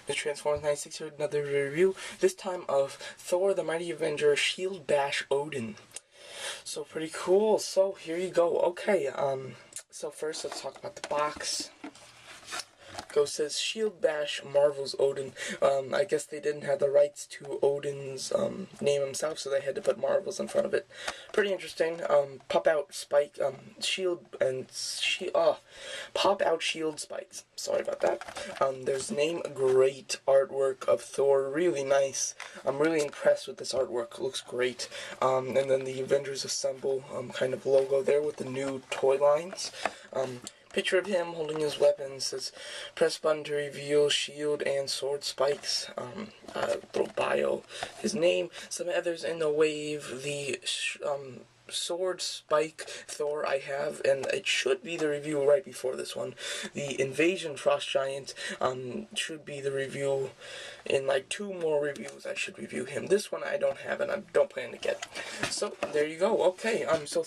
The Transformers 96 here, another review, this time of Thor the Mighty Avenger Shield Bash Odin. So pretty cool. So here you go. Okay, so first let's talk about the box. Says Shield Bash Marvel's Odin. I guess they didn't have the rights to Odin's name himself, so they had to put Marvel's in front of it. Pretty interesting. Pop out spike, pop out shield spikes. Sorry about that. There's name great artwork of Thor, really nice. I'm really impressed with this artwork. Looks great. And then the Avengers Assemble kind of logo there with the new toy lines. Picture of him holding his weapons. Says press button to reveal shield and sword spikes. Little bio, his name, some others in the wave. The sword spike Thor I have, and it should be the review right before this one. The Invasion Frost Giant should be the review in like 2 more reviews. I should review him. This one I don't have and I don't plan to get. So there you go. Okay, so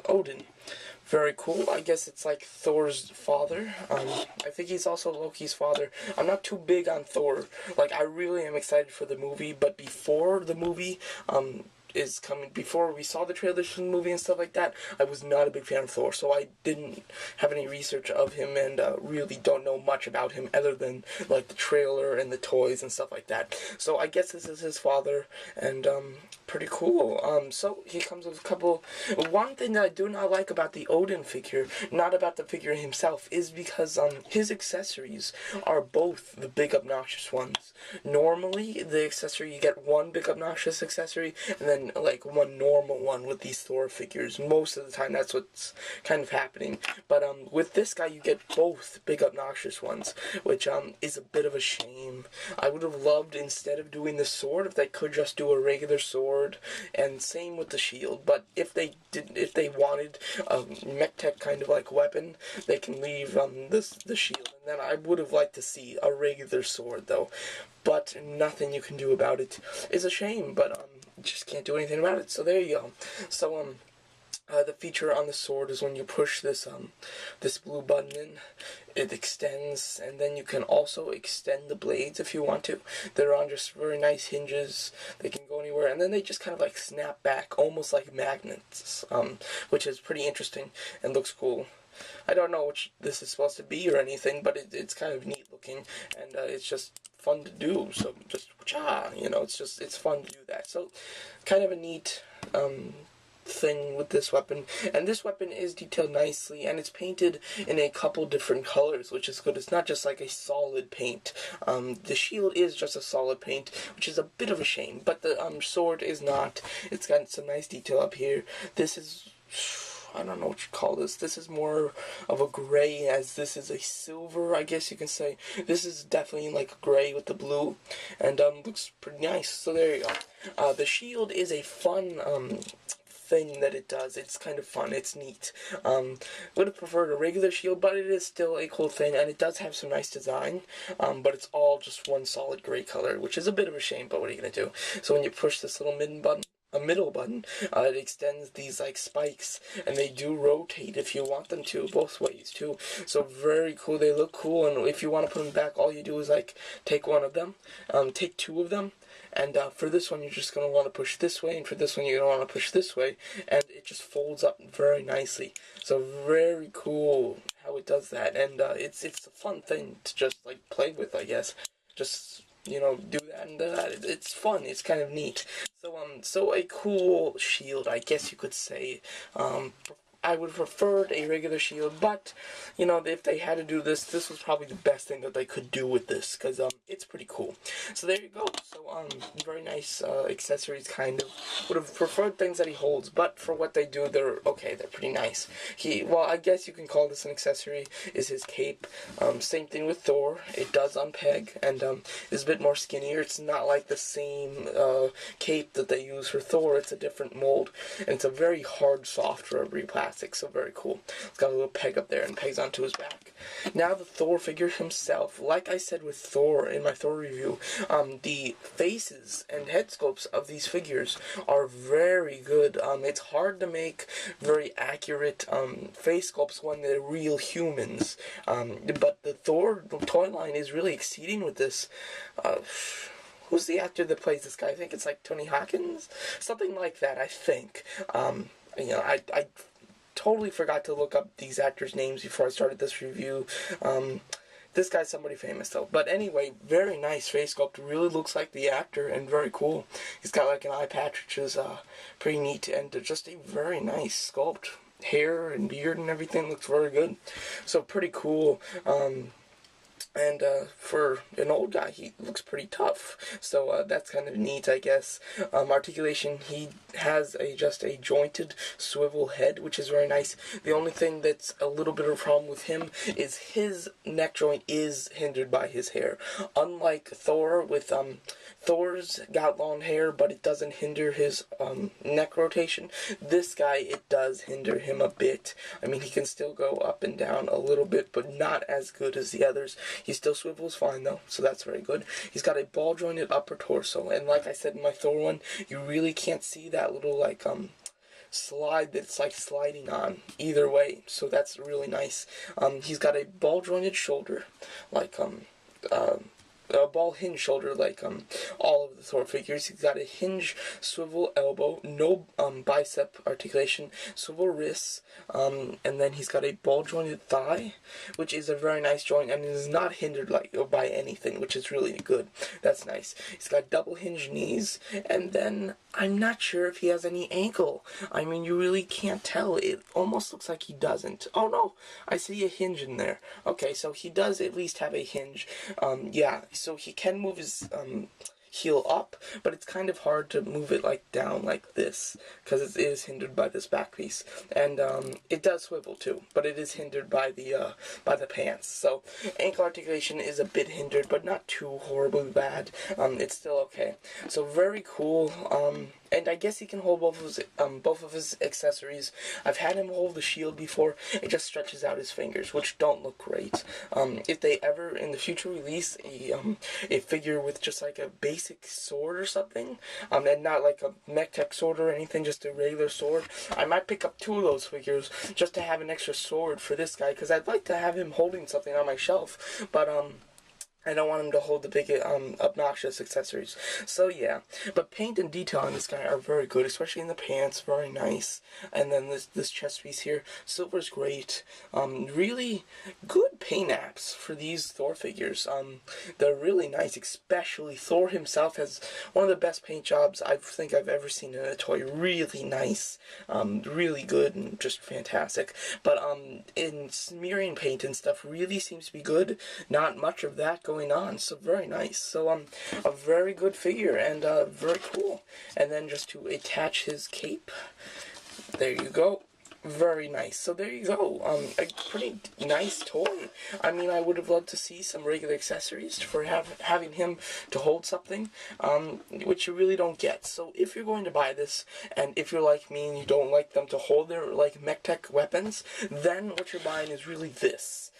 Odin. Very cool. I guess it's like Thor's father. I think he's also Loki's father. I'm not too big on Thor. Like, I really am excited for the movie, but before the movie is coming, before we saw the trailers for the movie and stuff like that, I was not a big fan of Thor, so I didn't have any research of him and really don't know much about him other than like the trailer and the toys and stuff like that. So I guess this is his father, and pretty cool. So he comes with a couple. One thing that I do not like about the Odin figure, not about the figure himself, is because his accessories are both the big obnoxious ones. Normally, the accessory, you get one big obnoxious accessory and then like one normal one with these Thor figures. Most of the time that's what's kind of happening. But with this guy you get both big obnoxious ones, which is a bit of a shame. I would have loved, instead of doing the sword, if they could just do a regular sword, and same with the shield. But if they wanted a mech tech kind of like weapon, they can leave the shield, and then I would have liked to see a regular sword though. But nothing you can do about it. Is a shame, but just can't do anything about it. So there you go. So the feature on the sword is when you push this this blue button in, it extends, and then you can also extend the blades if you want to. They're on just very nice hinges. They can go anywhere, and then they just kind of like snap back, almost like magnets, which is pretty interesting and looks cool. I don't know what this is supposed to be or anything, but it's kind of neat looking, and it's just fun to do. So just you know, it's fun to do that. So kind of a neat thing with this weapon, and this weapon is detailed nicely, and it's painted in a couple different colors, which is good. It's not just like a solid paint. The shield is just a solid paint, which is a bit of a shame, but the sword is not. It's got some nice detail up here. This is, I don't know what you call this. This is more of a gray, as this is a silver, I guess you can say. This is definitely like a gray with the blue, and looks pretty nice. So there you go. The shield is a fun thing that it does. It's kind of fun. It's neat. Would have preferred a regular shield, but it is still a cool thing, and it does have some nice design. But it's all just one solid gray color, which is a bit of a shame. But what are you gonna do? So when you push this little middle button, it extends these like spikes, and they do rotate if you want them to, both ways too. So very cool. They look cool, and if you want to put them back, all you do is like take one of them, take 2 of them, and for this one you're just going to want to push this way, and for this one you're going to want to push this way, and it just folds up very nicely. So very cool how it does that, and it's a fun thing to just like play with, I guess. Just, you know, do that and that. It's fun. It's kind of neat. So a cool shield, I guess you could say. I would have preferred a regular shield, but, you know, if they had to do this, this was probably the best thing that they could do with this, because it's pretty cool. So there you go. So very nice accessories, kind of. Would have preferred things that he holds, but for what they do, they're okay. They're pretty nice. Well, I guess you can call this an accessory, is his cape. Same thing with Thor. It does unpeg, and is a bit more skinnier. It's not like the same cape that they use for Thor. It's a different mold, and it's a very hard, soft rubbery plastic. fantastic, so very cool. It's got a little peg up there and pegs onto his back. Now the Thor figure himself. Like I said with Thor in my Thor review, the faces and head sculpts of these figures are very good. It's hard to make very accurate face sculpts when they're real humans. But the Thor toy line is really exceeding with this. Who's the actor that plays this guy? I think it's like Tony Hawkins? Something like that, I think. I totally forgot to look up these actors' names before I started this review. This guy's somebody famous, though. But anyway, very nice face sculpt. Really looks like the actor, and very cool. He's got like an eye patch, which is pretty neat, and just a very nice sculpt. Hair and beard and everything looks very good. So pretty cool. And for an old guy, he looks pretty tough. So that's kind of neat, I guess. Articulation, he has just a jointed swivel head, which is very nice. The only thing that's a little bit of a problem with him is his neck joint is hindered by his hair. Unlike Thor, with Thor's got long hair, but it doesn't hinder his neck rotation. This guy, it does hinder him a bit. I mean, he can still go up and down a little bit, but not as good as the others. He still swivels fine, though, so that's very good. He's got a ball-jointed upper torso, and like I said in my Thor one, you really can't see that little, like, slide that's, like, sliding on either way, so that's really nice. He's got a ball-jointed shoulder, like, a ball hinge shoulder like all of the Thor figures. He's got a hinge swivel elbow, no bicep articulation, swivel wrists, and then he's got a ball jointed thigh, which is a very nice joint and is not hindered by anything, which is really good. That's nice. He's got double hinge knees, and then I'm not sure if he has any ankle. I mean, you really can't tell. It almost looks like he doesn't. Oh no, I see a hinge in there. Okay, so he does at least have a hinge. Yeah, so he can move his heel up, but it's kind of hard to move it like down like this, because it is hindered by this back piece, and it does swivel too, but it is hindered by the pants. So ankle articulation is a bit hindered, but not too horribly bad. It's still okay. So very cool. And I guess he can hold both of his accessories. I've had him hold the shield before. It just stretches out his fingers, which don't look great. If they ever in the future release a figure with just like a basic sword or something, and not like a mech tech sword or anything, just a regular sword, I might pick up 2 of those figures just to have an extra sword for this guy, because I'd like to have him holding something on my shelf, but I don't want him to hold the big, obnoxious accessories. So, yeah. But paint and detail on this guy are very good, especially in the pants. Very nice. And then this chest piece here. Silver's great. Really good paint apps for these Thor figures. They're really nice, especially Thor himself has one of the best paint jobs I think I've ever seen in a toy. Really nice. Really good and just fantastic. But, in smearing paint and stuff really seems to be good. Not much of that going on, so very nice. So a very good figure, and very cool. And then just to attach his cape, there you go. Very nice. So there you go. A pretty nice toy. I mean, I would have loved to see some regular accessories for having him to hold something, which you really don't get. So if you're going to buy this, and if you're like me and you don't like them to hold their like mech tech weapons, then what you're buying is really this.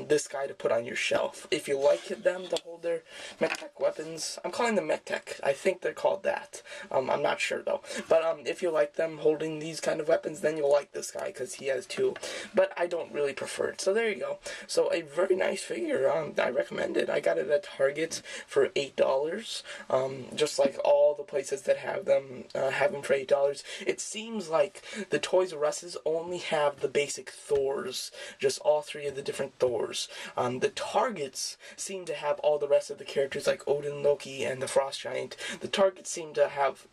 This guy to put on your shelf. If you like them to hold their mech tech weapons, I'm calling them mech tech. I think they're called that. I'm not sure though. But if you like them holding these kind of weapons, then you'll like this guy, because he has 2. But I don't really prefer it. So there you go. So a very nice figure. I recommend it. I got it at Target for $8. Just like all the places that have them for $8. It seems like the Toys R Us's only have the basic Thors. Just all 3 of the different Thors. The Targets seem to have all the rest of the characters like Odin, Loki, and the Frost Giant. The Targets seem to have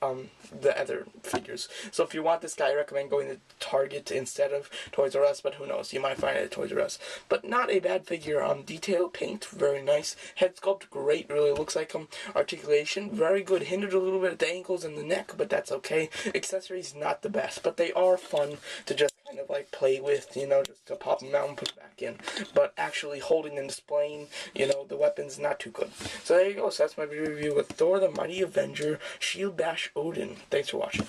the other figures. So if you want this guy, I recommend going to Target instead of Toys R Us, but who knows, you might find it at Toys R Us. But not a bad figure. Detail, paint, very nice. Head sculpt, great, really looks like him. Articulation, very good. Hindered a little bit at the ankles and the neck, but that's okay. Accessories, not the best, but they are fun to just kind of like play with, you know, just to pop them out and put them back in. But actually holding and displaying, you know, the weapons, not too good. So there you go. So that's my review with Thor the Mighty Avenger, Shield Bash Odin. Thanks for watching.